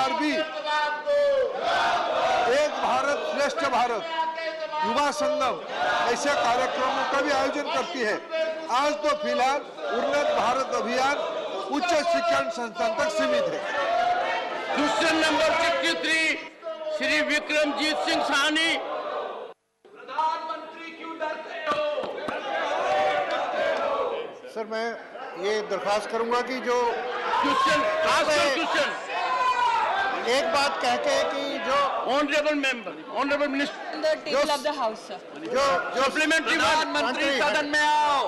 सरकार भी एक भारत श्रेष्ठ भारत, युवा संगम ऐसे कार्यक्रमों का भी आयोजन करती है। आज तो फिलहाल उन्नत भारत अभियान उच्च शिक्षण संस्थान तक सीमित है। Question number 63 Shri Vikramjit Singh Sahni. प्रधानमंत्री क्यों डरते हो? सर, मैं ये दरख्वास्त करूंगा कि जो क्वेश्चन एक बात कहते हैं कि जो honourable member, honourable minister, table of the house sir, जो सप्लीमेंट्री प्रधानमंत्री सदन में आओ।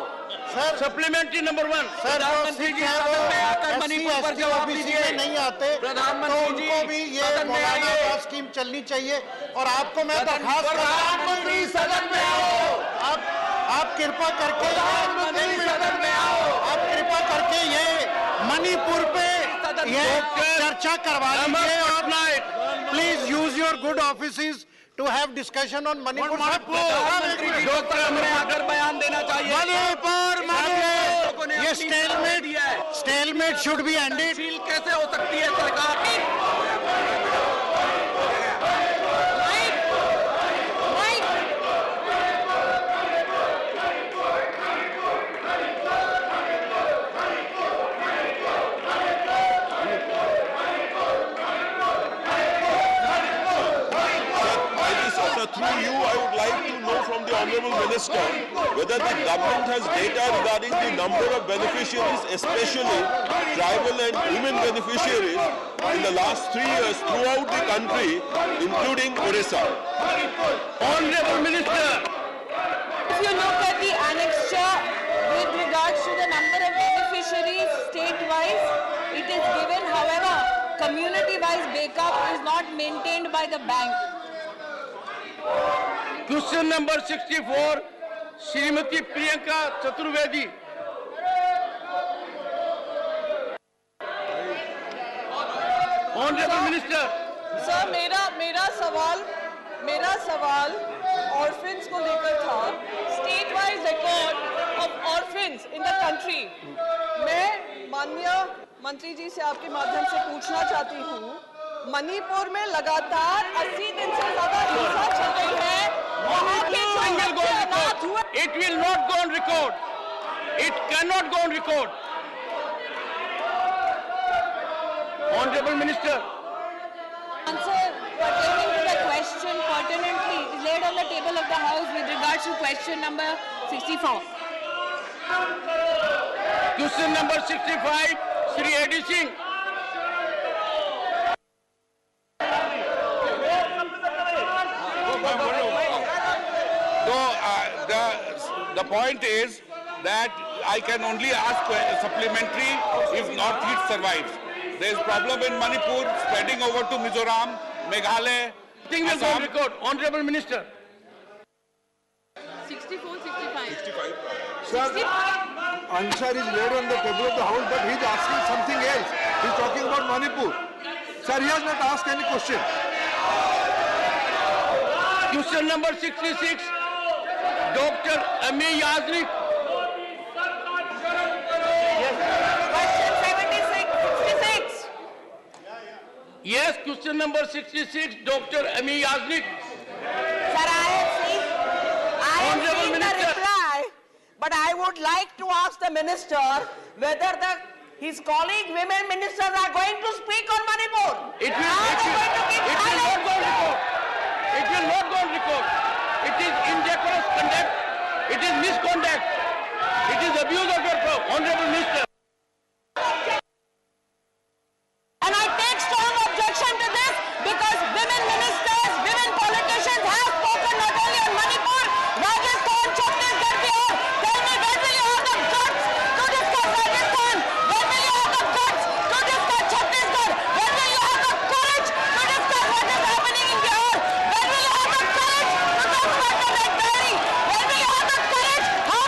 Sir, supplementary number 1। सर, प्रधानमंत्री जी सदन में आकर मणिपुर पर जवाब दीजिए। नहीं आते प्रधानमंत्री तो जी उनको भी ये मौलाना आवास स्कीम चलनी चाहिए। और आपको मैं दरख्वास्त प्रधानमंत्री सदन में आओ। आप कृपा करके प्रधानमंत्री सदन में आओ। आप कृपा करके ये मणिपुर पे ये चर्चा करवा लीजिए और please use your good offices to have discussion on Manipur. प्रधानमंत्री जी को सदन में आकर बयान देना चाहिए। मणिपुर ये स्टेलमेट शुड बी एंडेड। कैसे हो सकती है सरकार? Through you, I would like to know from the Honourable Minister whether the government has data regarding the number of beneficiaries, especially tribal and women beneficiaries, in the last 3 years throughout the country, including Odisha. Honourable Minister, if you look at the annexure with regards to the number of beneficiaries state-wise, it is given. However, community-wise breakup is not maintained by the bank. Question number 64 Shrimati Priyanka Chaturvedi. Honourable minister. Sir, मेरा सवाल orphans को लेकर था। State wise record of orphans in the country. मैं माननीय मंत्री जी से आपके माध्यम से पूछना चाहती हूँ, मणिपुर में लगातार 80 दिन से ज्यादा हिंसा चल रही है। वहाँ के अनाथ हुए। It will not go on record. It cannot go on record. Honourable Minister. Answer pertaining to the question pertinently is laid on the table of the House with regards to question number 64. Question number 65 Shri A.D. Singh. The point is that I can only ask supplementary if Northeast survives. There is problem in Manipur, spreading over to Mizoram, Meghalaya. Thing will go on record. Honourable Minister. 64, 65. 65. Sir, answer is laid on the table of the House, but he is asking something else. He is talking about Manipur. Sir, he has not asked any question. Question number 66 Dr. Ami Yaznik. Question 66. Yes, question number 66 Dr. Ami Yaznik. Sir, I have seen the reply, but I would like to ask the minister whether his colleague women ministers are going to speak on Manipur. It will not go on record. It will not go on record. It is indecorous conduct. It is misconduct. It is abuse of your power, Honourable Minister. And I take strong objection to this because women ministers, women politicians have spoken not only on Manipur, Rajasthan, Chhattisgarh, Bihar. Tell me, when will you have the guts to discuss Rajasthan? When will you have the guts to discuss Chhattisgarh? When will you have the courage to discuss what is happening in Bihar? When will you have the courage to talk about the Red Berry? When will you have the courage? How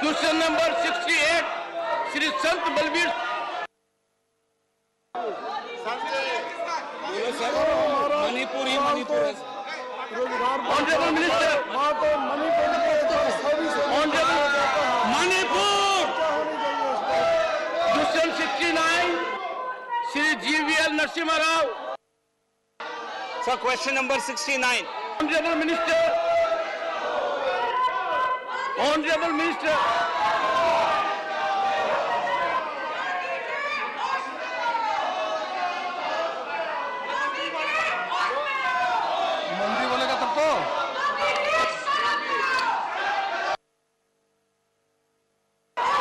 question number 68 Shri संत बलवीर मणिपुर ही मणिपुर है। Honourable minister Manipur question 69 Shri GVL Narasimha Rao. Sir question number 69। Honourable minister मंत्री बोलेगा तब तो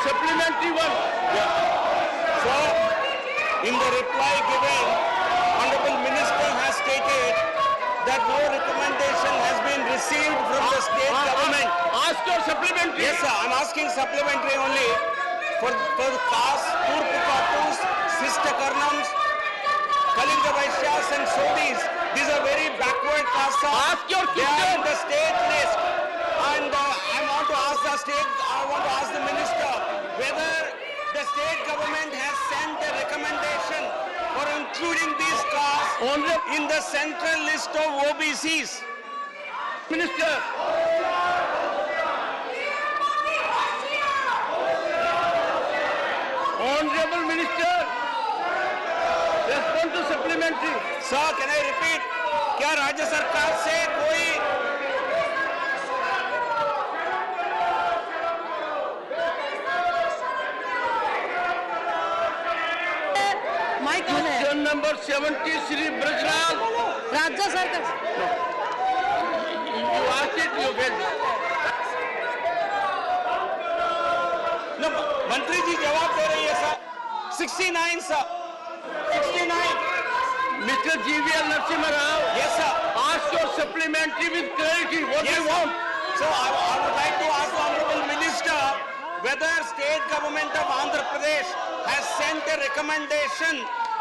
supplementary one. So, in the reply given, Honorable Minister has stated that no recommendation has been received from the state government. Ask your supplementary. Yes, sir. I'm asking supplementary only for caste, Turku Kapus, Sister Karnams, Kalinga Vaishyas and Sodis. These are very backward castes. Ask your They are question. in the state list. And I want to ask the minister whether the state government has sent a recommendation for including these castes in the central list of OBCs. Minister. Honorable Minister, respond to supplementary. Sir, can I repeat? क्या राज्य सरकार से कोई mic on है। Question number 70, Shri Brajlal. राज्य सरकार You asked it, you get. न, मंत्री जी जवाब दे रही है sir. 69 sir, 69। Mr. GVL Narasimha Rao, Yes sir. ask your supplementary with clarity. What do Yes you sir. want? So I would like to ask the Honorable Minister whether state government of Andhra Pradesh has sent a recommendation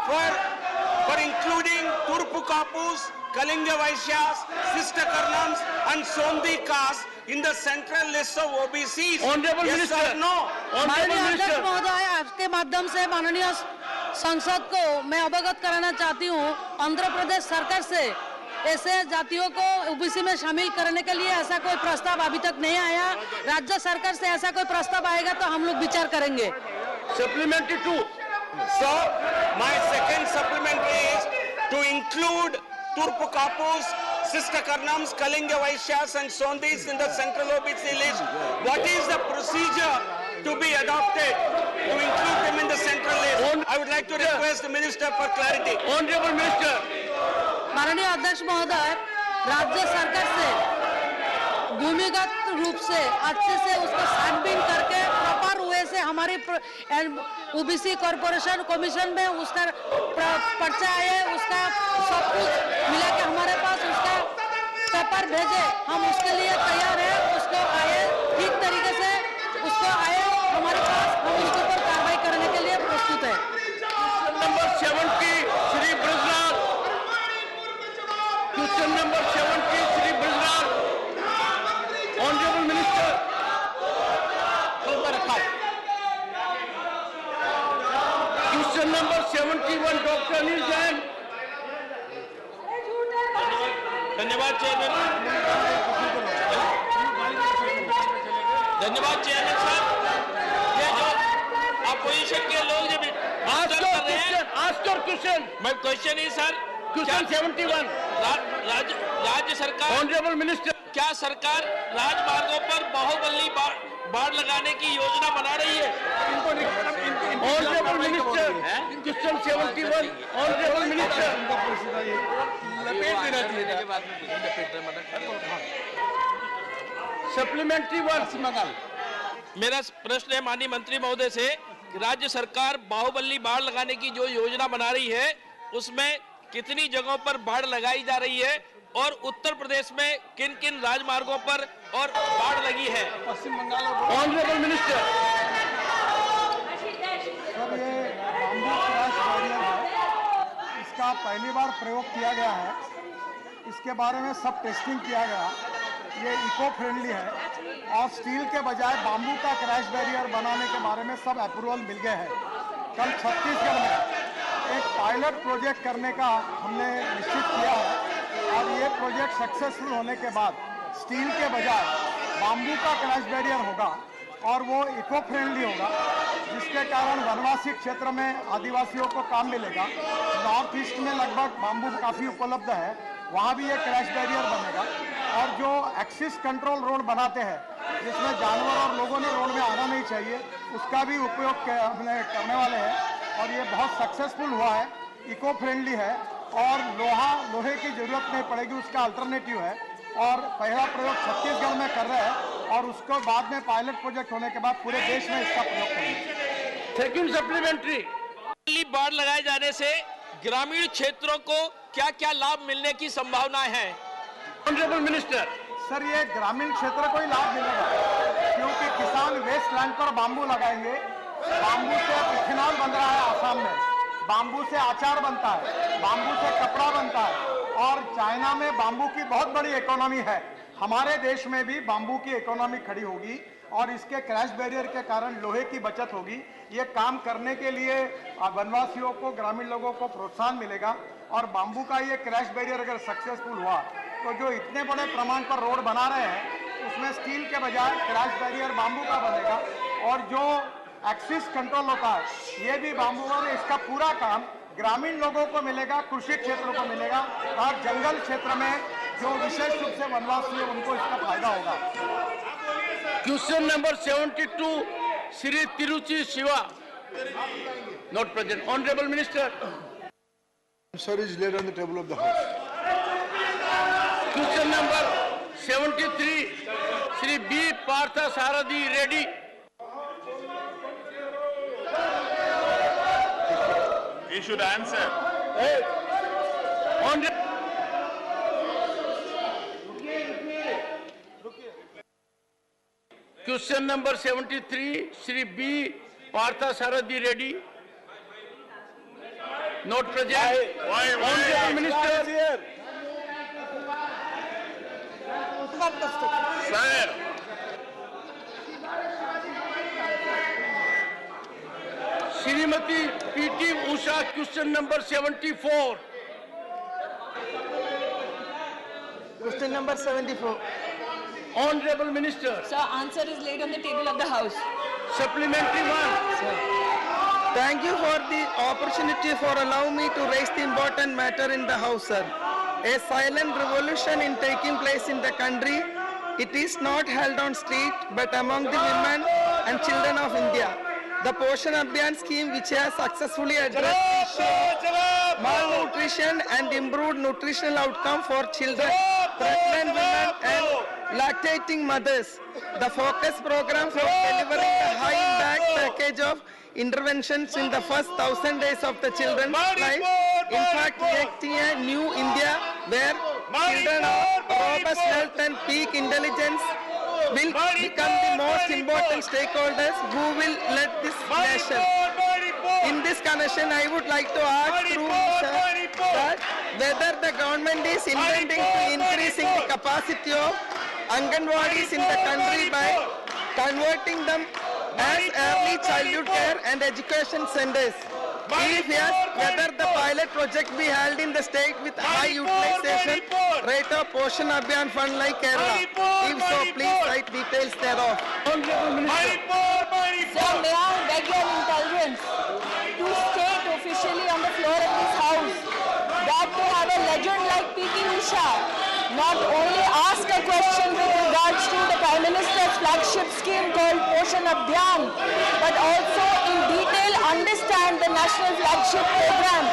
for including Turpu Kapus, Kalinga Vaishyas, Sister Karnams and Sondi castes in the central list of OBCs. Honorable yes Minister. Sir, no. Honorable माननीय अध्यक्ष Minister. महोदय, आपके माध्यम से माननीय संसद को मैं अवगत कराना चाहती हूँ, आंध्र प्रदेश सरकार से ऐसे जातियों को ओबीसी में शामिल करने के लिए ऐसा कोई प्रस्ताव अभी तक नहीं आया। राज्य सरकार से ऐसा कोई प्रस्ताव आएगा तो हम लोग विचार करेंगे। Supplementary 2. So my second supplementary is to include Turpu Kapus, Sister Karnams, Kalinga Vaishyas and Sondis in the central OBC list. What is the procedure to be adopted to include them in the central list? I would like to request the Minister for clarity. Honorable Minister. माननीय अध्यक्ष महोदय, राज्य सरकार से भूमिगत रूप से अच्छे से उसको छानबीन करके प्रॉपर वे से हमारी ओबीसी कॉर्पोरेशन कमीशन में उसका पर्चा आए, उसका सब कुछ मिला के हमारे पास उसका पेपर भेजे, हम उसके लिए तैयार हैं। उसको आए ठीक तरीके से उसको आए हमारे पास, हम उसके ऊपर कार्रवाई करने के लिए प्रस्तुत है। Number 70, Shri Brajlal. Question number 70, Shri Brajlal. Honorable Minister. Question number 71, Dr. Anil Jain. धन्यवाद चेयरमैन। धन्यवाद चेयरमैन साहब। ये जो अपोजिशन के लोग जब Ask your question. Ask your question. My question is sir, Question 71. राज्य सरकार Honorable Minister. क्या सरकार राजमार्गों पर बाहुबली बाड़ लगाने की योजना बना रही है? Honorable Minister. Question 71. Honorable Minister. Supplementary 1. मेरा प्रश्न है माननीय मंत्री महोदय से कि राज्य सरकार बाहुबली बाढ़ लगाने की जो योजना बना रही है उसमें कितनी जगहों पर बाढ़ लगाई जा रही है और उत्तर प्रदेश में किन किन राजमार्गों पर और बाढ़ लगी है? Honorable Minister. सर ये बाम्बू क्रश बैरियर है, इसका पहली बार प्रयोग किया गया है। इसके बारे में सब टेस्टिंग किया गया, ये इको फ्रेंडली है और स्टील के बजाय बाम्बू का क्रैश बैरियर बनाने के बारे में सब अप्रूवल मिल गए हैं। कल छत्तीसगढ़ में एक पायलट प्रोजेक्ट करने का हमने निश्चित किया है और ये प्रोजेक्ट सक्सेसफुल होने के बाद स्टील के बजाय बाम्बू का क्रैश बैरियर होगा और वो इको फ्रेंडली होगा, जिसके कारण वनवासी क्षेत्र में आदिवासियों को काम मिलेगा। नॉर्थ ईस्ट में लगभग बाम्बू काफ़ी उपलब्ध है, वहाँ भी ये क्रैश बैरियर बनेगा। और जो एक्सिस कंट्रोल रोड बनाते हैं जिसमें जानवर और लोगों ने रोड में आना नहीं चाहिए, उसका भी उपयोग हमने करने वाले हैं और ये बहुत सक्सेसफुल हुआ है, इको फ्रेंडली है और लोहे की जरूरत नहीं पड़ेगी, उसका अल्टरनेटिव है। और पहला प्रयोग छत्तीसगढ़ में कर रहे हैं और उसको बाद में पायलट प्रोजेक्ट होने के बाद पूरे देश में इसका प्रयोग करेंगे। सेकंड सप्लीमेंट्री, बाढ़ लगाए जाने से ग्रामीण क्षेत्रों को क्या क्या लाभ मिलने की संभावनाएं हैं? Honourable minister. सर, ये ग्रामीण क्षेत्र को ही लाभ मिलेगा क्योंकि किसान वेस्ट लैंड पर बाम्बू लगाएंगे। बाम्बू से इथेनॉल बन रहा है आसाम में, बाम्बू से अचार बनता है, बाम्बू से कपड़ा बनता है और चाइना में बाम्बू की बहुत बड़ी इकोनॉमी है। हमारे देश में भी बाम्बू की इकोनॉमी खड़ी होगी और इसके क्रैश बैरियर के कारण लोहे की बचत होगी। ये काम करने के लिए वनवासियों को, ग्रामीण लोगों को प्रोत्साहन मिलेगा और बाम्बू का ये क्रैश बैरियर अगर सक्सेसफुल हुआ तो जो इतने बड़े प्रमाण पर रोड बना रहे हैं उसमें स्टील के बजाय क्रैश बैरियर बाम्बू का बनेगा और जो एक्सिस कंट्रोल होता है ये भी बाम्बू और इसका पूरा काम ग्रामीण लोगों को मिलेगा, कृषि क्षेत्रों को मिलेगा और जंगल क्षेत्र में जो विशेष रूप से वनवासी है उनको इसका फायदा होगा। Question number 72, Shri Tiruchi Siva, not present. Honourable minister. Answer is laid on the table of the House. Question number 73, Shri B Partha Sarathi Reddy. He should answer. Question number 73, Shri B Partha Sarathi Reddy, not present. Honourable minister. Sir. Shrimati PT Usha, question number 74। Question number 74. Honorable Minister. Sir, answer is laid on the table of the House. Supplementary one. Thank you for the opportunity for allowing me to raise the important matter in the House, sir. A silent revolution is taking place in the country. It is not held on street but among the women and children of India. The Poshan Abhiyan scheme, which has successfully addressed the issue of malnutrition and improved nutritional outcome for children, pregnant women and lactating mothers. The focus program for delivering the high-impact package of interventions in the first 1,000 days of the children's life. In fact, creating a new India where children of robust health and peak intelligence will become the most important stakeholders who will lead this nation. In this connection, I would like to ask through sir, that whether the government is intending to increasing the capacity of Anganwadis in the country by converting them as early childhood care and education centers. If yes, whether the pilot project be held in the state with high utilization rate of Poshan Abhiyan fund like Kerala. If so, please cite details thereof. Sir, may I beg your indulgence to state officially on the floor of this House that to have a legend like P.T. Usha not only ask a question with regards to the Prime Minister's flagship scheme called Poshan Abhiyan, but also in detail understand the national flagship program,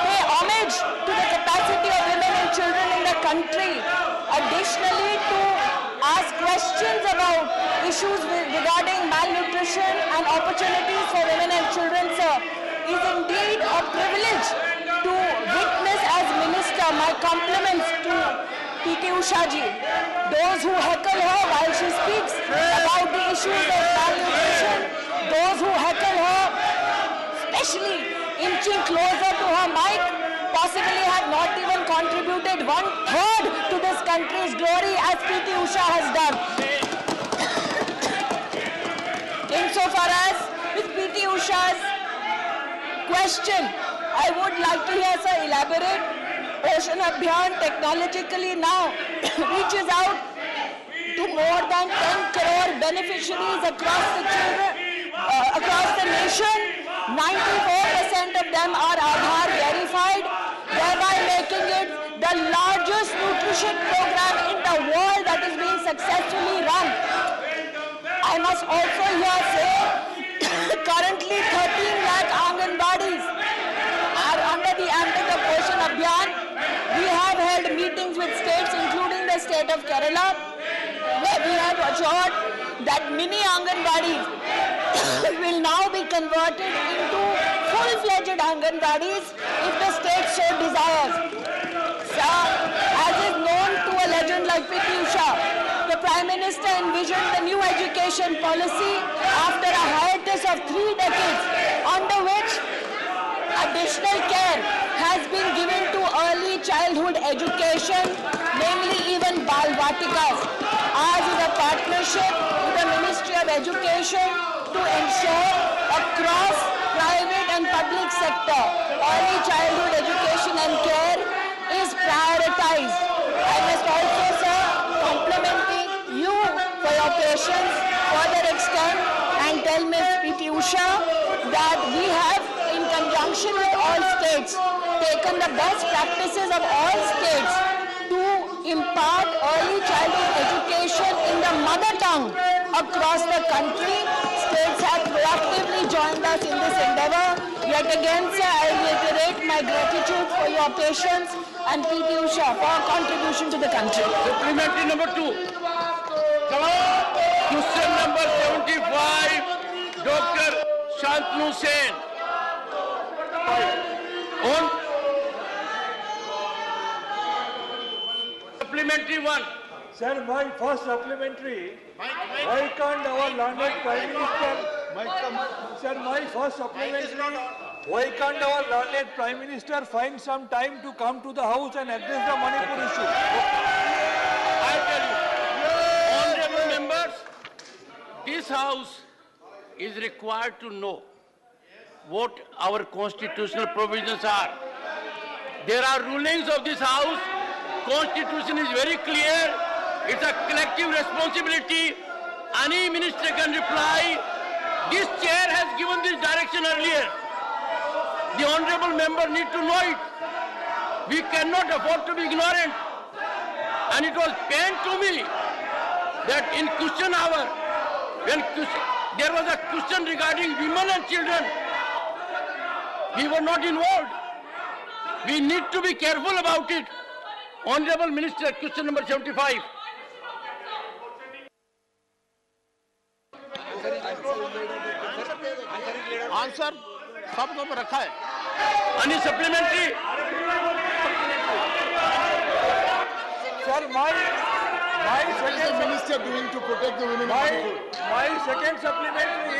pay homage to the capacity of women and children in the country. Additionally, to ask questions about issues regarding malnutrition and opportunities for women and children, sir, is indeed a privilege to witness as minister. My compliments to P.T. Usha ji. Those who heckle her while she speaks about the issues of malnutrition, those who heckle her, especially inching closer to her mic, possibly have not even contributed 1/3 to this country's glory as P.T. Usha has done. Insofar as with PT Usha's question, I would like to hear sir elaborate. Ocean Abhiyan technologically now reaches out to more than 10 crore beneficiaries across the children, across the nation. 94% of them are Aadhaar verified, thereby making it the largest nutrition program in the world that is being successfully run. I must also here say, currently 13 lakh Anganwadis are under the ambit of Ocean Abhiyan. We have held meetings with states, including the state of Kerala, where we have assured that mini Anganwadis will now be converted into full-fledged Anganwadis if the state so desires. Sir, as is known to a legend like PT Usha, the Prime Minister envisioned the new education policy after a hiatus of 3 decades, under which additional care has been given to early childhood education, namely even Balvatikas. Ours is a partnership with the Ministry of Education to ensure across private and public sector, early childhood education and care is prioritized. I must also, sir, complimenting you for your patience, further extend and tell Ms. PT Usha that we have, in conjunction with all states, taken the best practices of all states to impart early childhood education in the mother tongue across the country. States have proactively joined us in this endeavor. Yet again, sir, I reiterate my gratitude for your patience and PT Usha for our contribution to the country. Supplementary number 2. Question number 75, Dr. Shantanu Sen. On supplementary 1. Sir, my first supplementary, why can't our learned Prime Minister, sir, my first supplementary, why can't our learned Prime Minister find some time to come to the House and address the Manipur issue? I tell you, honorable members, this House is required to know what our constitutional provisions are. There are rulings of this House. Constitution is very clear. It's a collective responsibility. Any minister can reply. This chair has given this direction earlier. The honorable member need to know it. We cannot afford to be ignorant. And it was pain to me that in question hour, when there was a question regarding women and children, we were not involved. We need to be careful about it. Honorable Minister, question number 75. Answer सब तो रखा है. Any supplementary? Sir, my second minister doing to protect the women? My second supplementary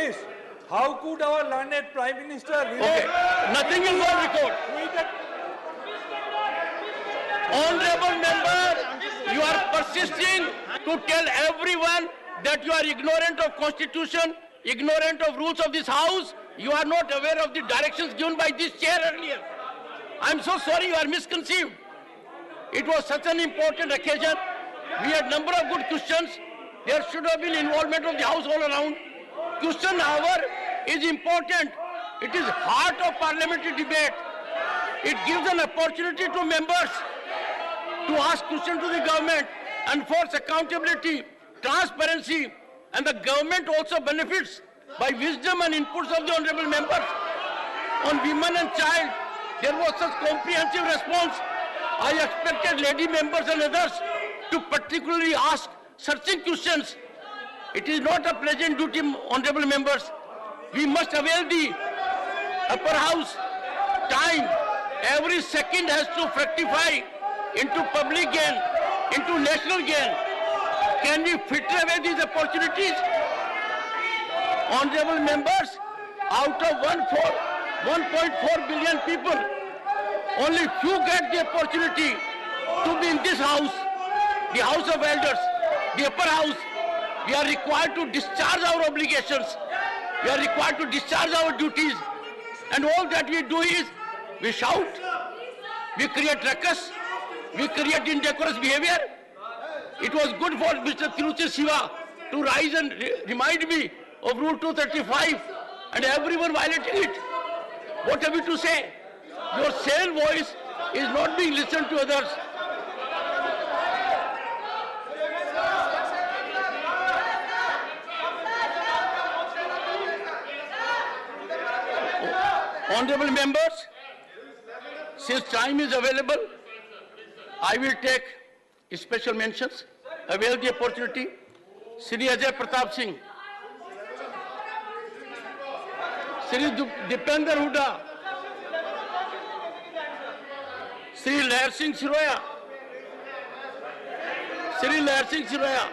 is, how could our learned Prime Minister relate? Okay. Nothing will go on record. Honorable member, you are persisting to tell everyone that you are ignorant of Constitution, ignorant of rules of this House. You are not aware of the directions given by this chair earlier. I am so sorry, you are misconceived. It was such an important occasion. We had number of good questions. There should have been involvement of the House all around. Question hour is important. It is heart of parliamentary debate. It gives an opportunity to members to ask questions to the government, enforce accountability, transparency, and the government also benefits by wisdom and inputs of the honorable members. On women and child, there was such comprehensive response. I expected lady members and others to particularly ask searching questions. It is not a pleasant duty, honorable members. We must avail the upper house time. Every second has to fructify into public gain, into national gain. Can we fritter away these opportunities? Honorable members, out of 1.4 billion people, only few get the opportunity to be in this house, the House of Elders, the upper house, We are required to discharge our obligations. We are required to discharge our duties. And all that we do is, we shout, we create ruckus, we create indecorous behavior. It was good for Mr. Tiruchi Siva to rise and remind me of Rule 235, and everyone violating it. What have you to say? Your sane voice is not being listened to others. Honorable members, since time is available, I will take special mentions, avail the opportunity. Shri Ajay Pratap Singh, Shri Dipender Huda, Shri Lair Singh Siroya, Shri Lair Singh Siroya.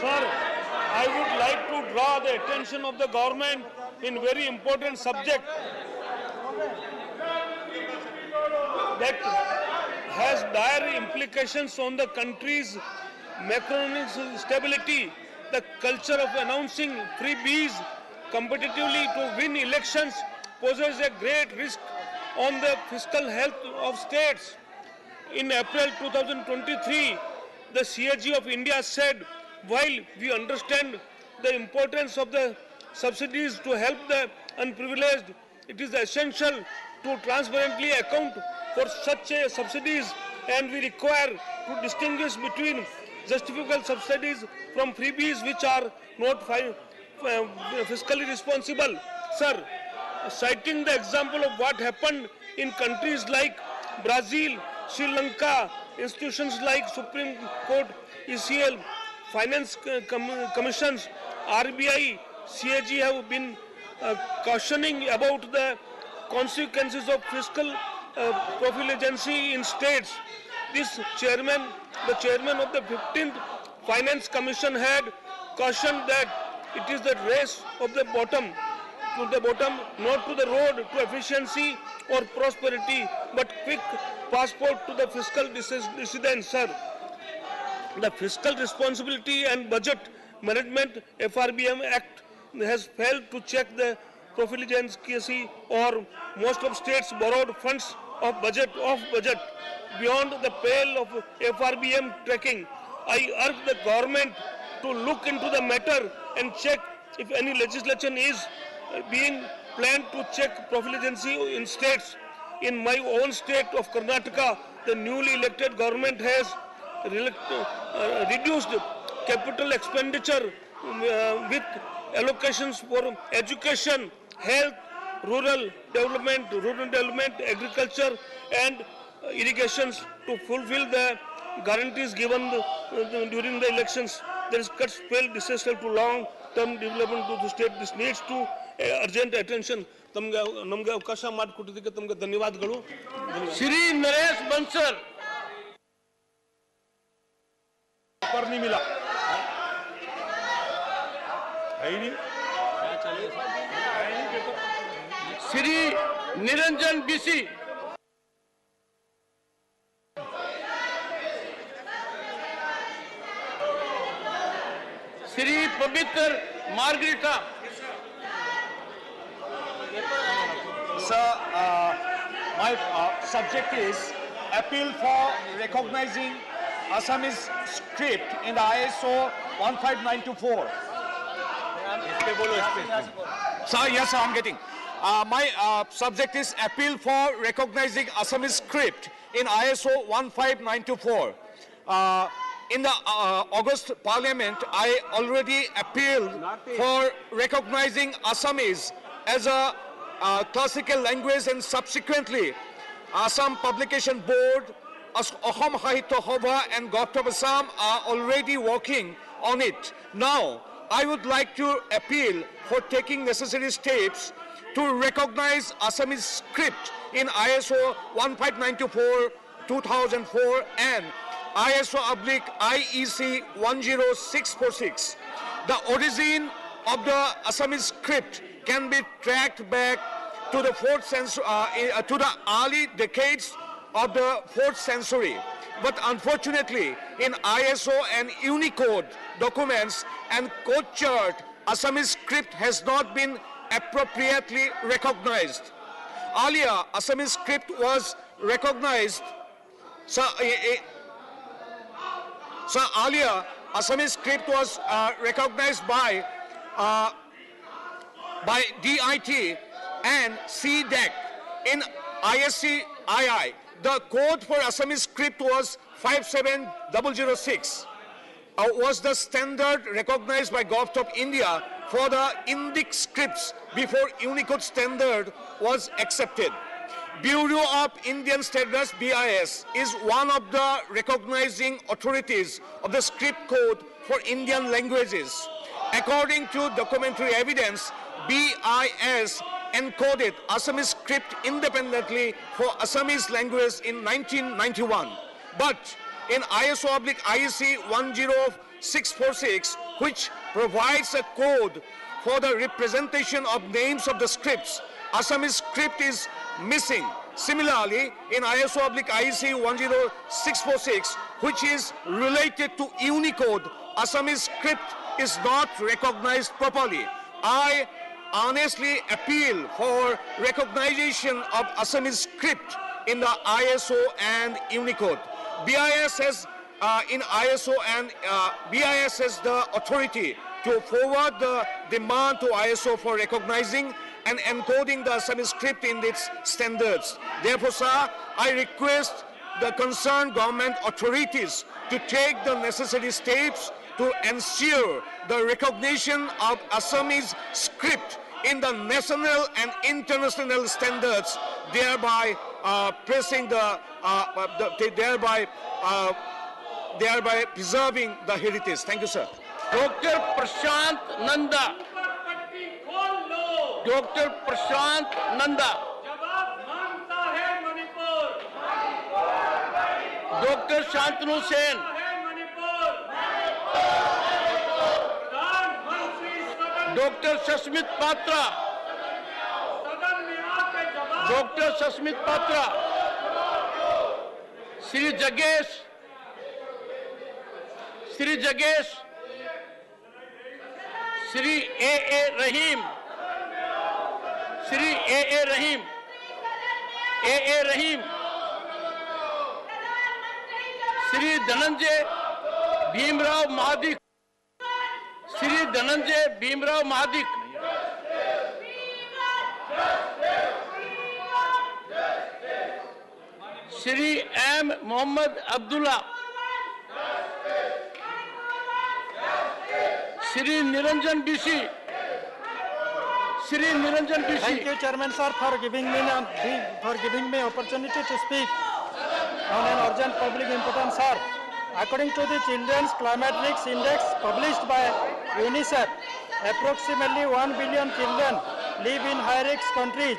Sir, I would like to draw the attention of the government in very important subject that has dire implications on the country's macroeconomic stability. The culture of announcing freebies competitively to win elections poses a great risk on the fiscal health of states. In April 2023, the CAG of India said, while we understand the importance of the subsidies to help the unprivileged, it is essential to transparently account for such subsidies, and we require to distinguish between justifiable subsidies from freebies which are not fiscally responsible. Sir, citing the example of what happened in countries like Brazil, Sri Lanka, institutions like Supreme Court, ECL, Finance Commissions, RBI, CAG have been cautioning about the consequences of fiscal profligacy in states. The chairman of the 15th Finance Commission had cautioned that it is the race of the bottom to the bottom, not to the road to efficiency or prosperity, but quick passport to the fiscal dissidence, sir. The Fiscal Responsibility and Budget Management FRBM Act has failed to check the profligacy, or most of states borrowed funds of budget beyond the pale of FRBM tracking. I urge the government to look into the matter and check if any legislation is being planned to check profligacy in states. In my own state of Karnataka, the newly elected government has reduced capital expenditure with allocations for education, health, rural development, agriculture and irrigations to fulfill the guarantees given during the elections. There is cuts spell disaster to long-term development to the state. This needs to urgent attention. ನಮಗೆ ಅವಕಾಶ ಮಾಡಿಕೊಟ್ಟಿದ್ದಕ್ಕೆ ತಮಗೆ ಧನ್ಯವಾದಗಳು. श्री नरेश बंसल, पर नहीं मिला. Shri Niranjan BC, Shri पवित्र margarita. Sir, my subject is appeal for recognizing Assamese script in the ISO 15924. Sir, yes, sir, I'm getting. My subject is appeal for recognizing Assamese script in ISO 15924. In the August Parliament, I already appealed for recognizing Assamese as a classical language, and subsequently Assam Publication Board, Ahom Sahitya Sabha and Government of Assam are already working on it. Now, I would like to appeal for taking necessary steps to recognize Assamese script in ISO 15924/2004 and ISO/IEC 10646. The origin of the Assamese script can be tracked back to the to the early decades of the 4th century. But unfortunately, in ISO and Unicode documents and code chart, Assamese script has not been appropriately recognized. Earlier, Assamese script was recognized. Earlier, Assamese script was recognized by DIT and CDEC. In ISCII, the code for Assamese script was 57006. Was the standard recognized by Government of India for the Indic scripts before Unicode standard was accepted. Bureau of Indian Standards BIS is one of the recognizing authorities of the script code for Indian languages. According to documentary evidence, BIS encoded Assamese script independently for Assamese language in 1991. But in ISO/IEC 10646, which provides a code for the representation of names of the scripts, Assamese script is missing. Similarly, in ISO/IEC 10646, which is related to Unicode, Assamese script is not recognized properly. I honestly appeal for recognition of Assamese script in the ISO and Unicode. BIS has in ISO and BIS has the authority to forward the demand to ISO for recognizing and encoding the Assamese script in its standards. Therefore, sir, I request the concerned government authorities to take the necessary steps to ensure the recognition of Assamese script in the national and international standards, thereby thereby preserving the heritage. Thank you, sir. Dr. Prashant Nanda. Dr. Prashant Nanda. Dr. Shantanu Sen. Dr. Sasmit Patra. Dr. Sasmit Patra. Sri Jagesh. Sri Jagesh. Sri A.A. Rahim. Sri A.A. Rahim. A.A. Rahim. Sri Dhananjay Bhimrao Mahadik. Sri Dhananjay Bhimrao Mahadik. Sri M. Muhammad Abdullah. Sri Niranjan Bishi. Sri Niranjan Bishi. Thank you, Chairman sir, for giving me opportunity to speak on an urgent public importance, sir. According to the Children's Climate Risk Index published by UNICEF, approximately 1 billion children live in high-risk countries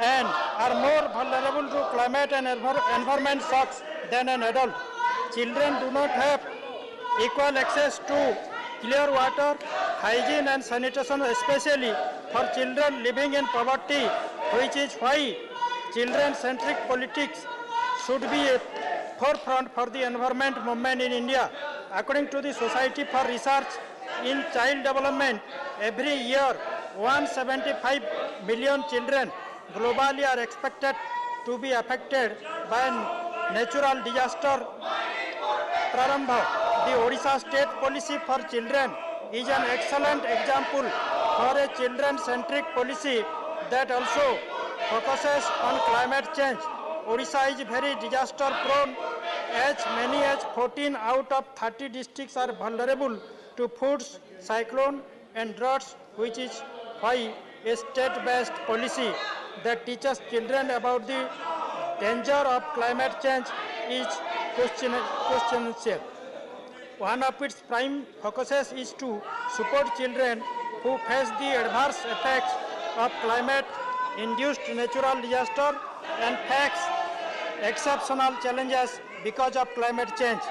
and are more vulnerable to climate and environment shocks than an adult. Children do not have equal access to clear water, hygiene and sanitation, especially for children living in poverty, which is why children-centric politics should be a forefront for the environment movement in India. According to the Society for Research in Child Development, every year 175 million children globally are expected to be affected by natural disaster. Prarambha, the Odisha State Policy for Children is an excellent example for a children-centric policy that also focuses on climate change. Odisha is very disaster prone, as many as 14 out of 30 districts are vulnerable to floods, cyclone and droughts, which is why a state-based policy that teaches children about the danger of climate change is questionable. One of its prime focuses is to support children who face the adverse effects of climate-induced natural disaster and face exceptional challenges because of climate change.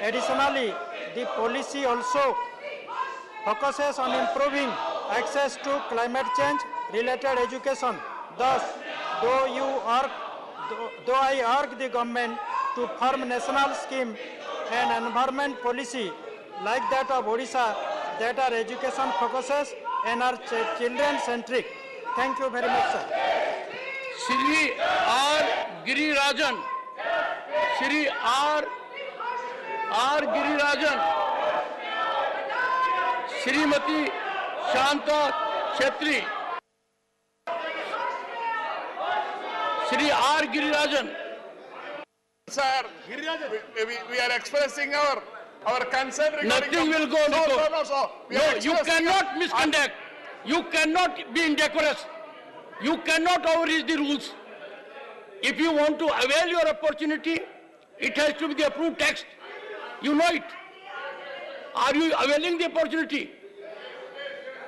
Additionally, the policy also focuses on improving access to climate change-related education. Thus, though I urge the government to form national scheme and environment policy like that of Odisha that are education focuses and are children centric. Thank you very much, sir. Shri R. Girirajan. Shri R. Girirajan. Shrimati Shanta Chetri. Shri R. Girirajan. Sir, we are expressing our concern regarding... Nothing will go. No, you cannot misconduct. You cannot be indecorous. You cannot overreach the rules. If you want to avail your opportunity, it has to be the approved text. You know it. Are you availing the opportunity?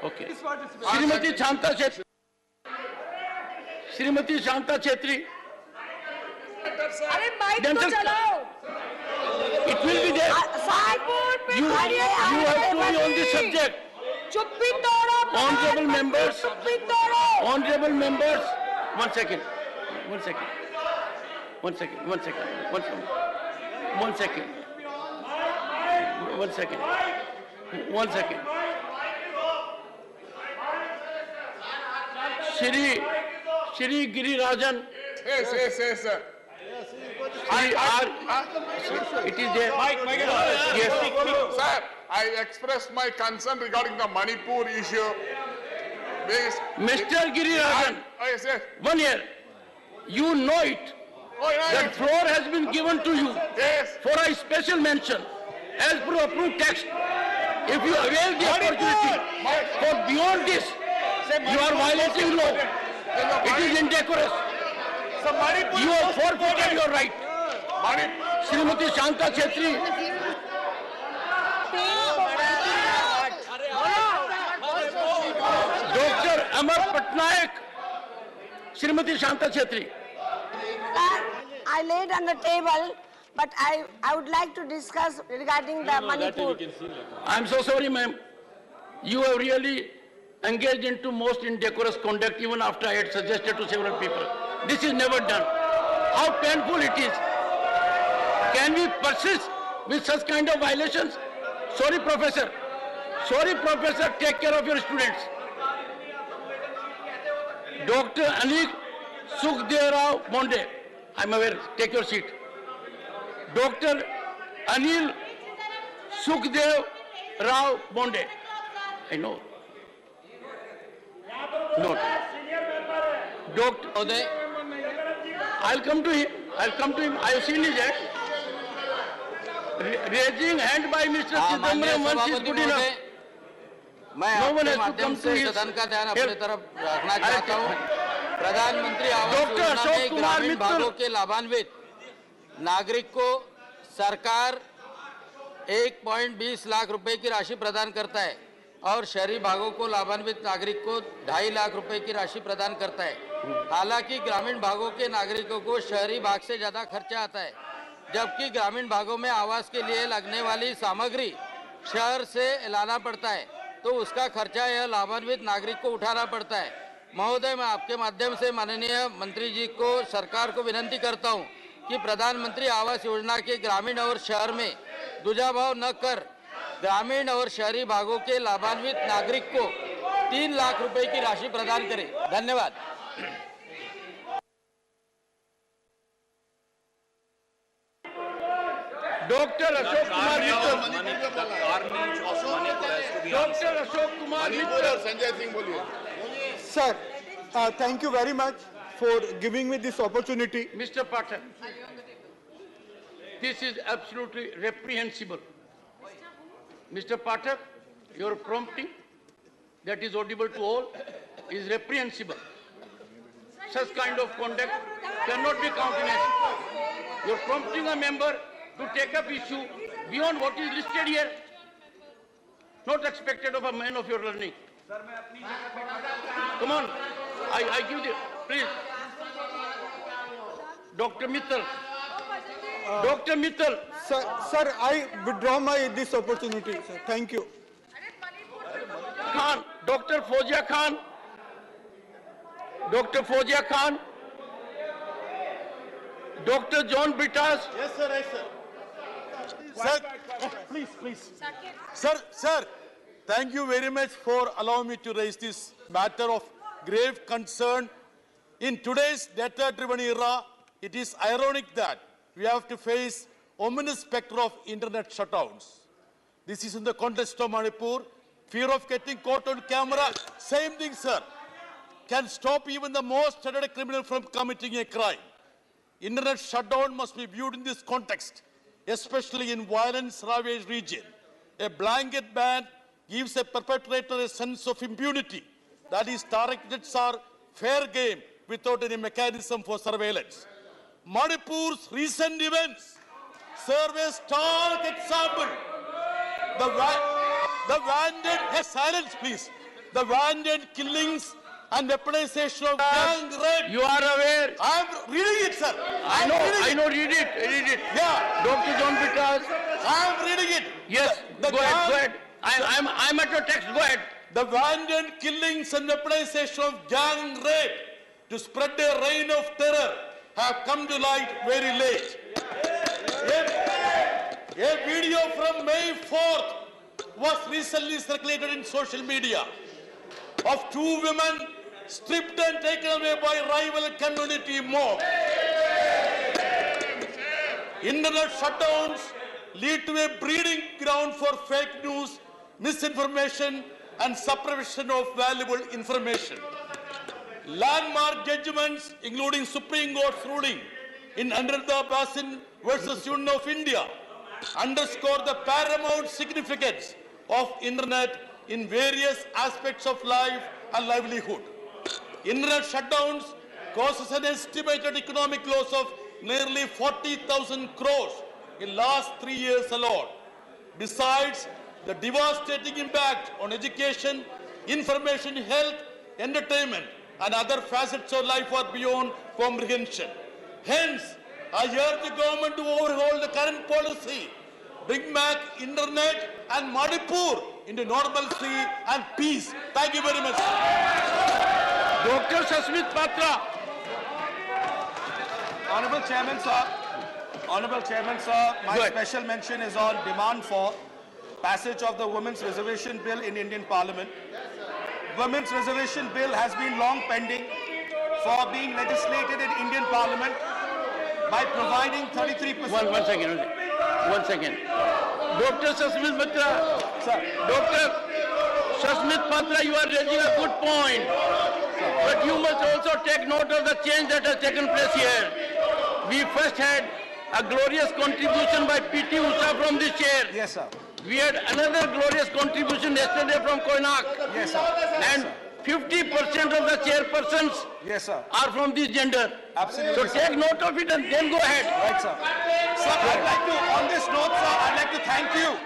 Okay. Shrimati Shanta Chetri. Shrimati Shanta Chetri. Then just, it will be there. You have to be on this subject. Honorable members. Honorable members. One second. Shri Girirajan. Yes, sir. It is there. Yes. Sir, I expressed my concern regarding the Manipur issue. Mr. Girirajan, Yes. 1 year. You know it. That floor has been given to you for a special mention as per approved text. If you avail the opportunity for beyond this, you are violating law. It is indecorous. You have forfeited your right. Shrimati Shanta Chetri. Dr. Amar Patnaik. Shrimati Shanta Chetri. I laid on the table, but I would like to discuss regarding the Manipur. I'm so sorry, ma'am. You have really engaged into most indecorous conduct even after I had suggested to several people. This is never done. How painful it is. Can we persist with such kind of violations? Sorry, Professor. Take care of your students. Dr. Anik Sukhdev Monde. I'm aware. Take your seat. Dr. Anil Sukhdev Rao Monde. I know. No. Dr. Uday. I'll come to him. I have seen his act. Raising hand by Mr. Chidambaram once is good enough. मैं आपके माध्यम से सदन का ध्यान अपने तरफ रखना चाहता हूं। प्रधानमंत्री आवास योजना में ग्रामीण भागों के लाभान्वित नागरिक को सरकार 1.20 लाख रुपए की राशि प्रदान करता है और शहरी भागों को लाभान्वित नागरिक को 2.5 लाख रुपए की राशि प्रदान करता है। हालांकि ग्रामीण भागों के नागरिकों को शहरी भाग से ज्यादा खर्चा आता है, जबकि ग्रामीण भागों में आवास के लिए लगने वाली सामग्री शहर से लाना पड़ता है, तो उसका खर्चा यह लाभान्वित नागरिक को उठाना पड़ता है। महोदय, मैं आपके माध्यम से माननीय मंत्री जी को, सरकार को विनंती करता हूं कि प्रधानमंत्री आवास योजना के ग्रामीण और शहर में दुजाभाव न कर ग्रामीण और शहरी भागों के लाभान्वित नागरिक को 3 लाख रुपए की राशि प्रदान करें। धन्यवाद। Dr. Ashok Kumar Mittal. Dr. Ashok Kumar Mittal. Sir, thank you very much for giving me this opportunity. Mr. Pathak, this is absolutely reprehensible. Mr. Pathak, your prompting that is audible to all is reprehensible. Such kind of conduct cannot be countenanced. You're prompting a member to take up issue beyond what is listed here. Not expected of a man of your learning. Come on, I give you, please. Dr. Mittal. Dr. Mittal. Sir, I withdraw this opportunity, sir. Thank you. Khan, Dr. Fozia Khan. Dr. Fozia Khan. Dr. John Brittas. Yes, sir, right, sir. Sir, please. Sir, thank you very much for allowing me to raise this matter of grave concern. In today's data-driven era, it is ironic that we have to face ominous specter of internet shutdowns. This is in the context of Manipur. Fear of getting caught on camera, same thing, sir, can stop even the most hardened criminal from committing a crime. Internet shutdown must be viewed in this context, especially in violence-ravaged region. A blanket ban gives a perpetrator a sense of impunity. That is, targets are fair game without any mechanism for surveillance. Manipur's recent events serve as stark example. The wanton, silence please. The wanton killings and weaponization of gang rape. You are aware? I am reading it, sir. I know, read it. Yeah. Dr. John Brittas. I am reading it. Yes, go ahead. I'm at your text, go ahead. The wanton killings and weaponization of gang rape to spread a reign of terror have come to light very late. A video from May 4th was recently circulated in social media of two women stripped and taken away by rival community mob. Internet shutdowns lead to a breeding ground for fake news, misinformation, and suppression of valuable information. Landmark judgments, including Supreme Court's ruling in Anandha Basin versus Union of India, underscore the paramount significance of internet in various aspects of life and livelihood. Internet shutdowns causes an estimated economic loss of nearly 40,000 crores in last 3 years alone. Besides, the devastating impact on education, information, health, entertainment, and other facets of life are beyond comprehension. Hence, I urge the government to overhaul the current policy, bring back internet and Manipur into normalcy and peace. Thank you very much. Dr. Sasmit Patra. Honorable Chairman, sir, my special mention is on demand for passage of the Women's Reservation Bill in Indian Parliament. Women's Reservation Bill has been long pending for being legislated in Indian Parliament by providing 33%. One second. Dr. Sasmit Patra. Sir. Dr. Sasmit Patra, you are raising a good point. But you must also take note of the change that has taken place here. We first had a glorious contribution by P.T. Usha from this chair. Yes, sir. We had another glorious contribution yesterday from Koinak. Yes, sir. And 50% of the chairpersons are from this gender. Absolutely. So take note of it and then go ahead. Right, sir. Sir, I'd like to, on this note, sir, I'd like to thank you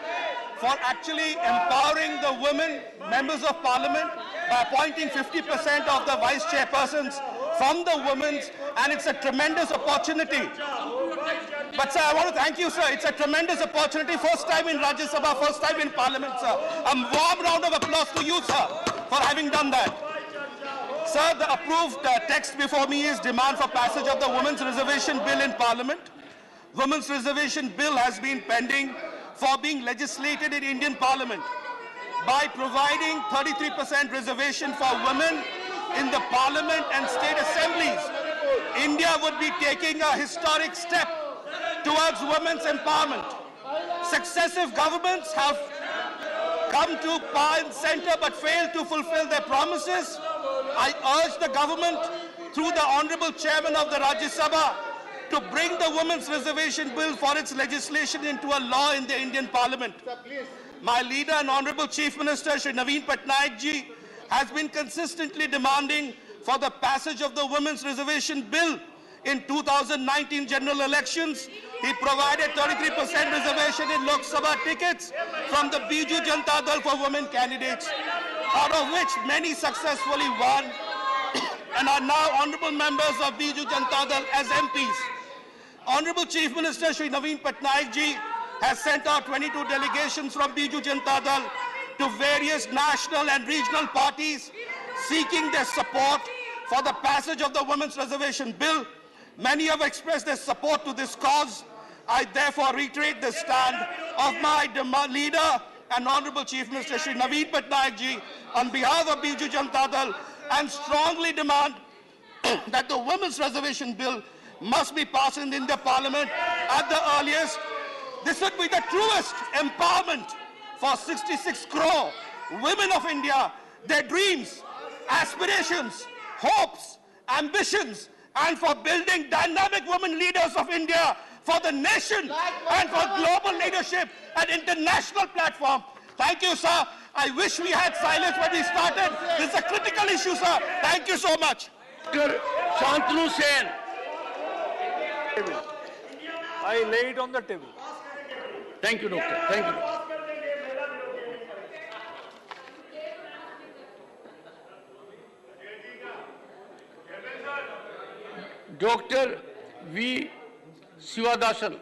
for actually empowering the women members of Parliament by appointing 50% of the vice chairpersons from the women's, and it's a tremendous opportunity. But sir, I want to thank you, sir. It's a tremendous opportunity. First time in Rajasabha, first time in Parliament, sir. A warm round of applause to you, sir, for having done that. Sir, the approved text before me is demand for passage of the Women's Reservation Bill in Parliament. Women's Reservation Bill has been pending for being legislated in Indian Parliament by providing 33% reservation for women in the Parliament and state assemblies. India would be taking a historic step towards women's empowerment. Successive governments have come to power and center but failed to fulfill their promises. I urge the government, through the Honorable Chairman of the Rajasabha, to bring the Women's Reservation Bill for its legislation into a law in the Indian Parliament. My leader and Honorable Chief Minister, Shri Naveen Patnaik ji, has been consistently demanding for the passage of the Women's Reservation Bill. In 2019 general elections, he provided 33% reservation in Lok Sabha tickets from the Biju Janata Dal for women candidates, out of which many successfully won and are now honorable members of Biju Janata Dal as MPs. Honorable Chief Minister Shri Naveen Patnaik ji has sent out 22 delegations from Biju Janata Dal to various national and regional parties seeking their support for the passage of the Women's Reservation Bill. Many have expressed their support to this cause. I therefore reiterate the stand of my leader and Honorable Chief Minister Shri Naveen Patnaik ji on behalf of Biju Janata Dal, and strongly demand that the Women's Reservation Bill must be passed in India Parliament at the earliest. This would be the truest empowerment for 66 crore women of India, their dreams, aspirations, hopes, ambitions, and for building dynamic women leaders of India for the nation and for global leadership at international platform. Thank you, sir. I wish we had silence when we started. This is a critical issue, sir. Thank you so much. Shantanu Sen. I lay it on the table. Thank you, Doctor. Thank you. Dr. V. Sivadasan.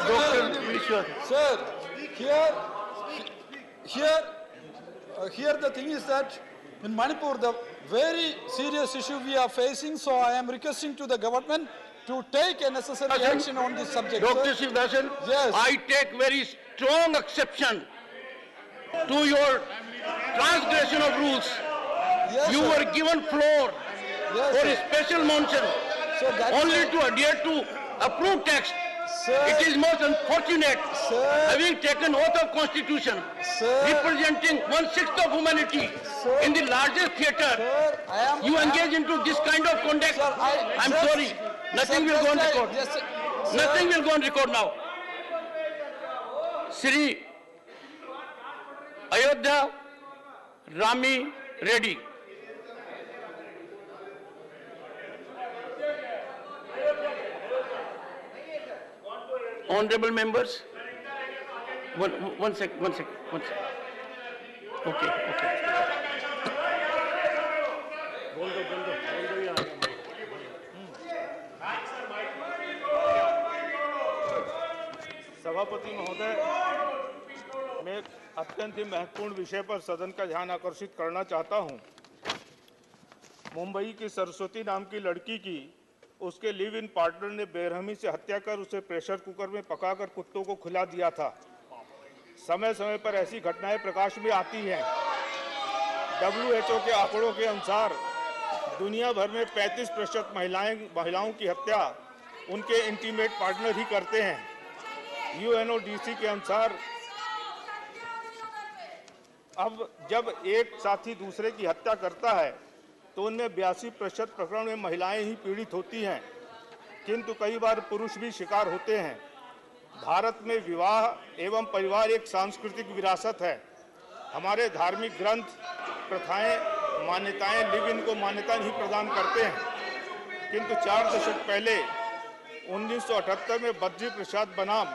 Dr. V. Sivadasan. Sir, here the thing is that in Manipur, the very serious issue we are facing, so I am requesting to the government to take a necessary action on this subject. Dr. Sivadasan, yes. I take very strong exception to your transgression of rules. Yes, you sir. were given floor for a special motion only to adhere to approved text. Sir. It is most unfortunate, having taken oath of constitution, representing 1/6 of humanity in the largest theatre, you engage into this kind of conduct. I'm sorry, nothing will go on record. Nothing will go on record now. Sri Ayodhya Rami Reddy. Honorable members, one sec. Okay. सभापति महोदय, मैं अत्यंत ही महत्वपूर्ण विषय पर सदन का ध्यान आकर्षित करना चाहता हूं। मुंबई की सरस्वती नाम की लड़की की उसके लिव इन पार्टनर ने बेरहमी से हत्या कर उसे प्रेशर कुकर में पकाकर कुत्तों को खिला दिया था। समय समय पर ऐसी घटनाएं प्रकाश में आती हैं। WHO के आंकड़ों के अनुसार दुनिया भर में 35% महिलाओं की हत्या उनके इंटीमेट पार्टनर ही करते हैं। UNODC के अनुसार अब जब एक साथी दूसरे की हत्या करता है तो उनमें 82% प्रकरण में महिलाएं ही पीड़ित होती हैं, किंतु कई बार पुरुष भी शिकार होते हैं। भारत में विवाह एवं परिवार एक सांस्कृतिक विरासत है। हमारे धार्मिक ग्रंथ, प्रथाएं, मान्यताएं लिव इन को मान्यता नहीं प्रदान करते हैं, किंतु 4 दशक पहले 1978 में बद्री प्रसाद बनाम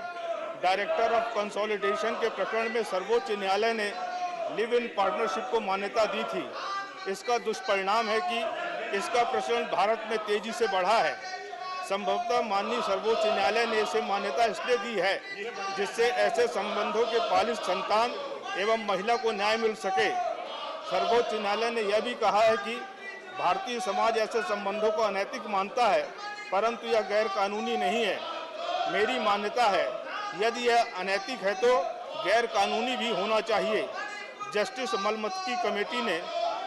डायरेक्टर ऑफ कंसोलिडेशन के प्रकरण में सर्वोच्च न्यायालय ने लिव इन पार्टनरशिप को मान्यता दी थी। इसका दुष्परिणाम है कि इसका प्रचलन भारत में तेजी से बढ़ा है। संभवतः माननीय सर्वोच्च न्यायालय ने इसे मान्यता इसलिए दी है जिससे ऐसे संबंधों के पालित संतान एवं महिला को न्याय मिल सके। सर्वोच्च न्यायालय ने यह भी कहा है कि भारतीय समाज ऐसे संबंधों को अनैतिक मानता है, परंतु यह गैर कानूनी नहीं है। मेरी मान्यता है यदि यह अनैतिक है तो गैर कानूनी भी होना चाहिए। जस्टिस मलमत्की कमेटी ने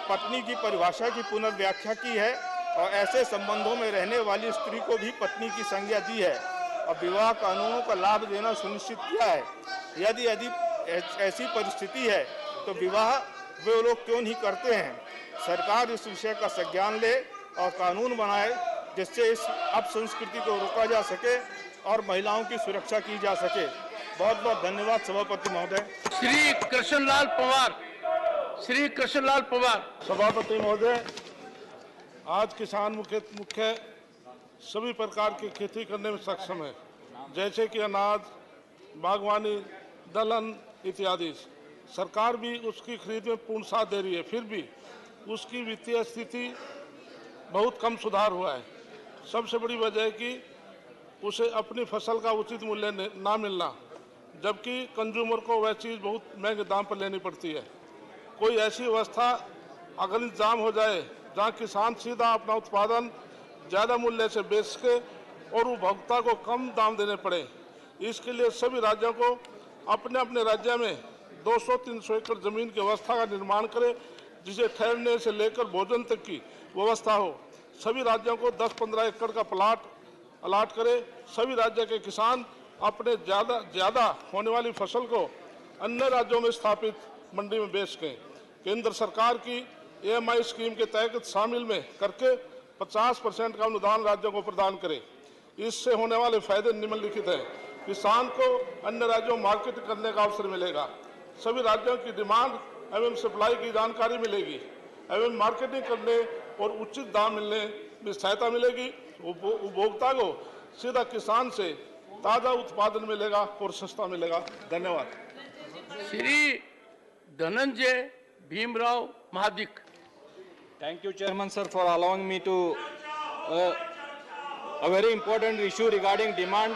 पत्नी की परिभाषा की पुनर्व्याख्या की है और ऐसे संबंधों में रहने वाली स्त्री को भी पत्नी की संज्ञा दी है और विवाह कानूनों का लाभ देना सुनिश्चित किया है। यदि ऐसी परिस्थिति है तो विवाह वे लोग क्यों नहीं करते हैं। सरकार इस विषय का संज्ञान ले और कानून बनाए जिससे इस अपसंस्कृति को रोका जा सके और महिलाओं की सुरक्षा की जा सके। बहुत बहुत धन्यवाद सभापति महोदय। श्री कृष्णलाल पवार। सभापति महोदय, आज किसान मुख्य सभी प्रकार की खेती करने में सक्षम है, जैसे कि अनाज, बागवानी, दलहन इत्यादि। सरकार भी उसकी खरीद में पूर्ण साथ दे रही है, फिर भी उसकी वित्तीय स्थिति बहुत कम सुधार हुआ है। सबसे बड़ी वजह है कि उसे अपनी फसल का उचित मूल्य ना मिलना, जबकि कंज्यूमर को वह चीज़ बहुत महंगे दाम पर लेनी पड़ती है। कोई ऐसी व्यवस्था अगर इंतजाम हो जाए जहां किसान सीधा अपना उत्पादन ज़्यादा मूल्य से बेच सके और उपभोक्ता को कम दाम देने पड़े। इसके लिए सभी राज्यों को अपने अपने राज्य में 200-300 एकड़ जमीन की व्यवस्था का निर्माण करें, जिसे ठहरने से लेकर भोजन तक की व्यवस्था हो। सभी राज्यों को 10-15 एकड़ का प्लाट अलाट करे। सभी राज्य के किसान अपने ज़्यादा होने वाली फसल को अन्य राज्यों में स्थापित मंडी में बेच सकें। केंद्र सरकार की EMI स्कीम के तहत शामिल में करके 50% का अनुदान राज्यों को प्रदान करें। इससे होने वाले फायदे निम्नलिखित हैं। किसान को अन्य राज्यों में मार्केट करने का अवसर मिलेगा। सभी राज्यों की डिमांड एवं सप्लाई की जानकारी मिलेगी एवं मार्केटिंग करने और उचित दाम मिलने में सहायता मिलेगी। उपभोक्ता को सीधा किसान से ताज़ा उत्पादन मिलेगा और सस्ता मिलेगा। धन्यवाद। Shri Dhananjay Bhimrao Mahadik. Thank you, Chairman, sir, for allowing me to a very important issue regarding demand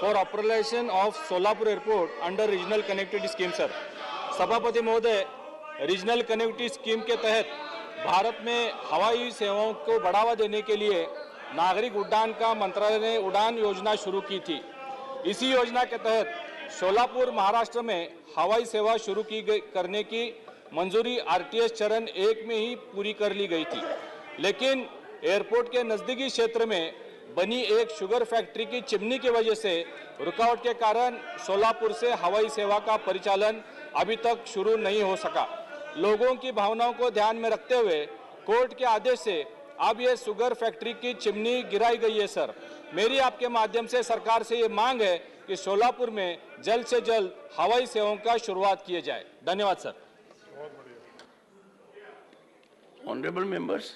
for operation of Solapur Airport under Regional Connectivity Scheme, sir. सभापति महोदय, रीजनल कनेक्टिविटी स्कीम के तहत भारत में हवाई सेवाओं को बढ़ावा देने के लिए नागरिक उड्डयन का मंत्रालय ने उड़ान योजना शुरू की थी। इसी योजना के तहत सोलापुर महाराष्ट्र में हवाई सेवा शुरू करने की मंजूरी RTS चरण 1 में ही पूरी कर ली गई थी, लेकिन एयरपोर्ट के नज़दीकी क्षेत्र में बनी एक शुगर फैक्ट्री की चिमनी की वजह से रुकावट के कारण सोलापुर से हवाई सेवा का परिचालन अभी तक शुरू नहीं हो सका। लोगों की भावनाओं को ध्यान में रखते हुए कोर्ट के आदेश से अब ये शुगर फैक्ट्री की चिमनी गिराई गई है। सर, मेरी आपके माध्यम से सरकार से ये मांग है कि सोलापुर में जल्द से जल्द हवाई सेवाओं का शुरुआत किए जाए। धन्यवाद sir. Honorable members,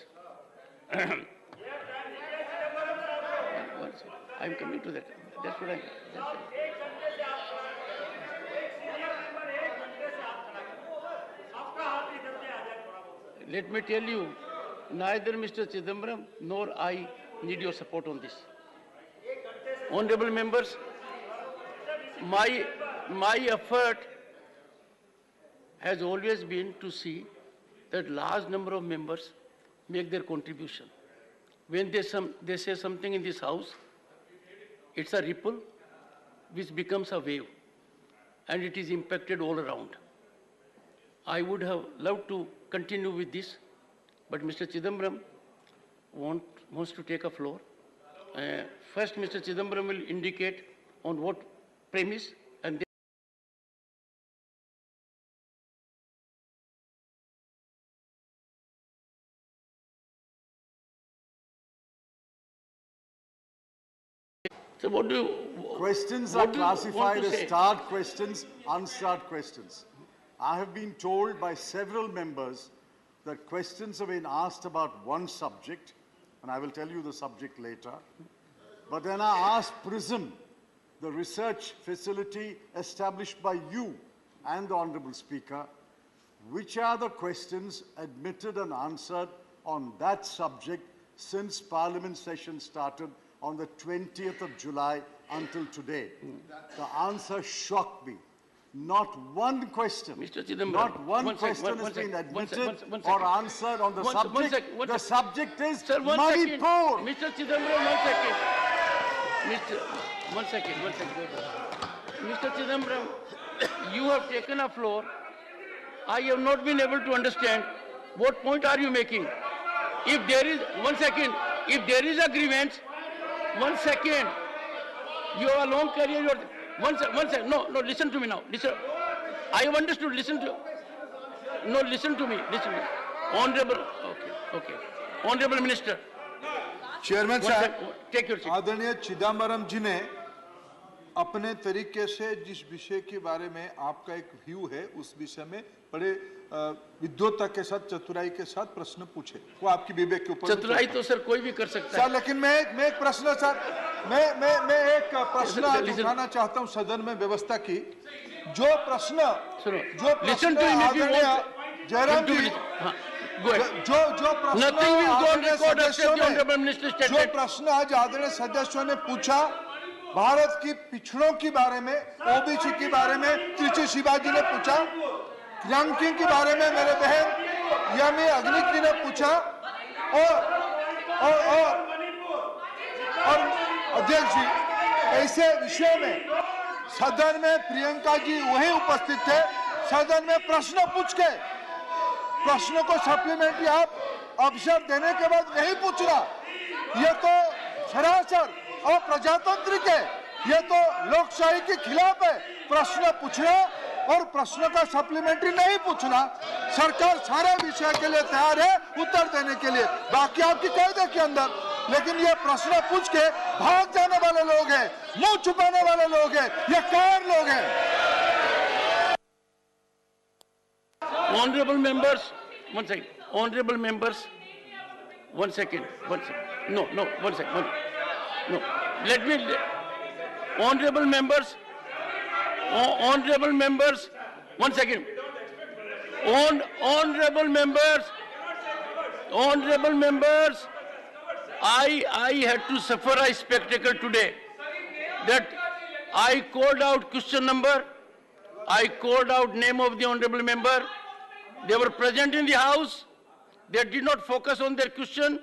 I'm coming to that. That's what Let me tell you, neither Mr. Chidambaram nor I need your support on this. Honorable members, my effort has always been to see that large number of members make their contribution. When they say something in this house, it's a ripple which becomes a wave, and it is impacted all around. I would have loved to continue with this, but Mr. Chidambaram wants to take a floor. First, Mr. Chidambaram will indicate on what premise, and so what do you... Questions are classified as starred questions, unstarred questions. I have been told by several members that questions have been asked about one subject, and I will tell you the subject later. But then I asked PRISM, the research facility established by you and the Honorable Speaker, which are the questions admitted and answered on that subject since Parliament session started on the 20th of July until today. The answer shocked me. Not one question, not one question has been admitted or answered on the subject. The subject is Manipur. Mr. Chidambaram, 1 second. Mr. Chidambaram, you have taken a floor. I have not been able to understand what point are you making. If there is, 1 second, if there is a grievance, 1 second, you have a long career, one second, no, listen to me now. Listen, I have understood, listen to me. Honorable, okay. Honorable Minister. Chairman साहब, take your seat. आदरणीय चिदम्बरम जी ने अपने तरीके से जिस विषय के बारे में आपका एक व्यू है, उस विषय में बड़े विद्वता के साथ, चतुराई के साथ प्रश्न पूछे। वो आपकी विवेक के ऊपर। चतुराई तो सर कोई भी कर सकता है। सर, लेकिन मैं एक प्रश्न सर, मैं एक प्रश्न उठाना चाहता हूँ सदन में व्यवस्था की। जो प्रश्न जयराम जी, जो प्रश्न आज आदरणीय सदस्यों ने पूछा, भारत की पिछड़ों के बारे में, ओबीसी के बारे में त्रिची शिवाजी ने पूछा, रैंकिंग के बारे में मेरे बहन यामी अग्निक जी ने पूछा, और अध्यक्ष जी, ऐसे विषय में सदन में प्रियंका जी वहीं उपस्थित थे, सदन में प्रश्न पूछ के प्रश्न को सप्लीमेंट्री आप अवसर देने के बाद नहीं पूछना, ये तो सरासर अप्रजातांत्रिक है, ये तो लोकशाही के खिलाफ है। प्रश्न पूछना और प्रश्न का सप्लीमेंट्री नहीं पूछना, सरकार सारे विषय के लिए तैयार है उत्तर देने के लिए, बाकी आपकी कायदे के अंदर। लेकिन ये प्रश्न पूछ के भाग जाने वाले लोग हैं, मुंह छुपाने वाले लोग हैं, ये कायर लोग हैं। Honorable members, one second. Honorable members, one second. No, one second. No, let me. Honorable members, one second. Honorable members, I had to suffer a spectacle today that I called out question number, I called out name of the honorable member. They were present in the house. They did not focus on their question.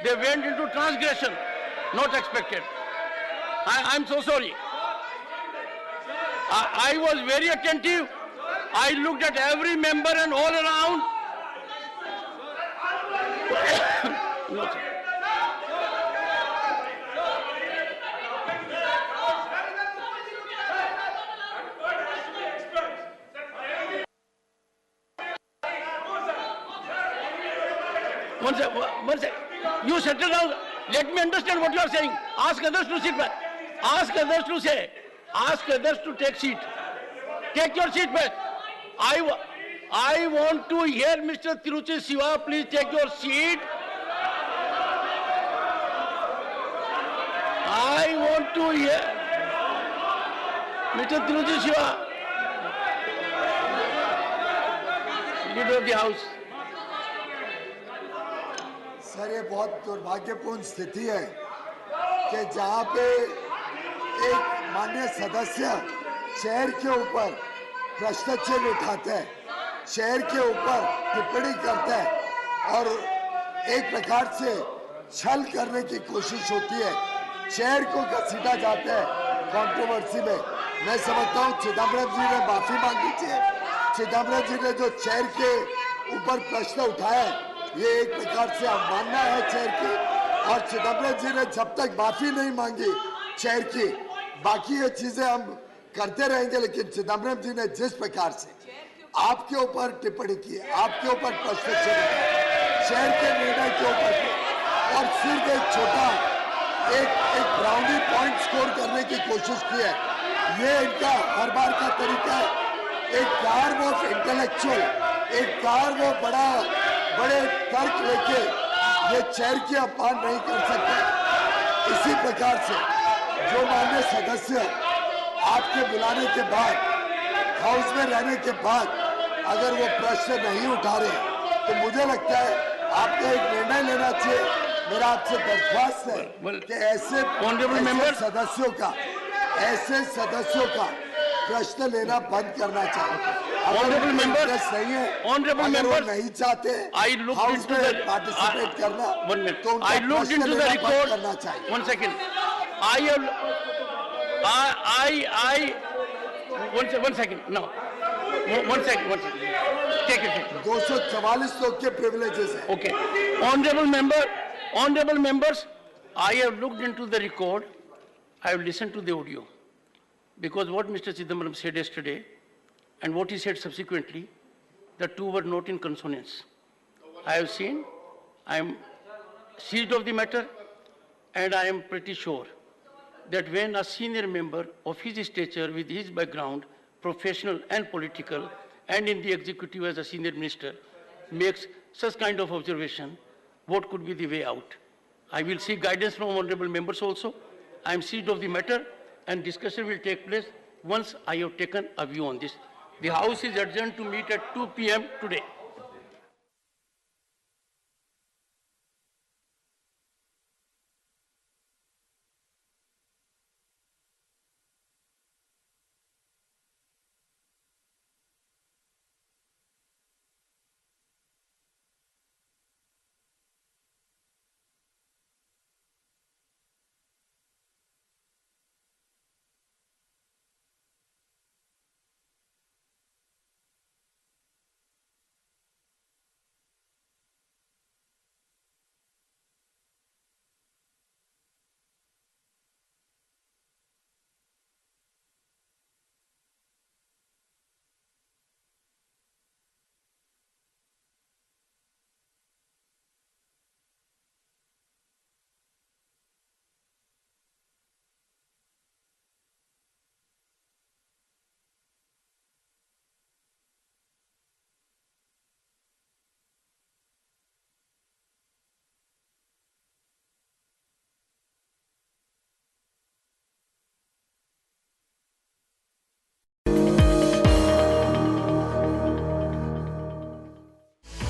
They went into transgression, not expected. I'm so sorry. I was very attentive. I looked at every member and all around. No, sir. One sec. You settle down. Let me understand what you are saying. Ask others to sit back. Ask others to say. Ask others to take seat. Take your seat back. I want to hear Mr. Tiruchi Siva. Please take your seat. I want to hear Mr. Tiruchi Siva. Leader of the House. Sir, ये बहुत दुर्भाग्यपूर्ण स्थिति है कि जहां पे एक माननीय सदस्य चेयर के ऊपर प्रश्न चिन्ह उठाते हैं, चेयर के ऊपर टिप्पणी करते हैं और एक प्रकार से छल करने की कोशिश होती है, चेयर को घसीटा जाता है कंट्रोवर्सी में। मैं समझता हूं चिदम्बरम जी ने माफी मांगी थी। चिदम्बरम जी ने जो चेयर के ऊपर प्रश्न उठाया, ये एक प्रकार से अवमानना है चेयर की, और चिदम्बरम जी ने जब तक माफी नहीं मांगी चेयर की, बाकी ये चीजें हम करते रहेंगे। लेकिन चिदम्बरम जी ने जिस प्रकार से आपके ऊपर टिप्पणी की, आपके ऊपर प्रश्न चेयर के निर्णय के ऊपर, और सिर्फ एक छोटा एक ब्राउनी पॉइंट स्कोर करने की कोशिश की है, ये इनका हर बार का तरीका है। एक कार वो इंटेलेक्चुअल, एक कार वो बड़े तर्क लेके ये चेयर की अपमान नहीं कर सकते। इसी प्रकार से जो माननीय सदस्य आपके बुलाने के बाद, हाउस में रहने के बाद अगर वो प्रश्न नहीं उठा रहे, तो मुझे लगता है आपको एक निर्णय लेना चाहिए। मेरा आपसे दरख्वास्त है कि ऐसे सदस्यों का प्रश्न लेना बंद करना चाहिए। Honorable members, नहीं चाहते हाउस में पार्टिसिपेट करना, तो I looked into the record. One second. One second. No. One second. Take it. 244 लोग के privileges है. Okay. Honorable members, I have looked into the record. I have listened to the audio. Because what Mr. Chidambaram said yesterday and what he said subsequently, the two were not in consonance. I have seen, I am seized of the matter, and I am pretty sure that when a senior member of his stature, with his background, professional and political, and in the executive as a senior minister, makes such kind of observation, what could be the way out? I will seek guidance from honorable members also. I am seized of the matter, and discussion will take place once I have taken a view on this. The House is adjourned to meet at 2 p.m. today.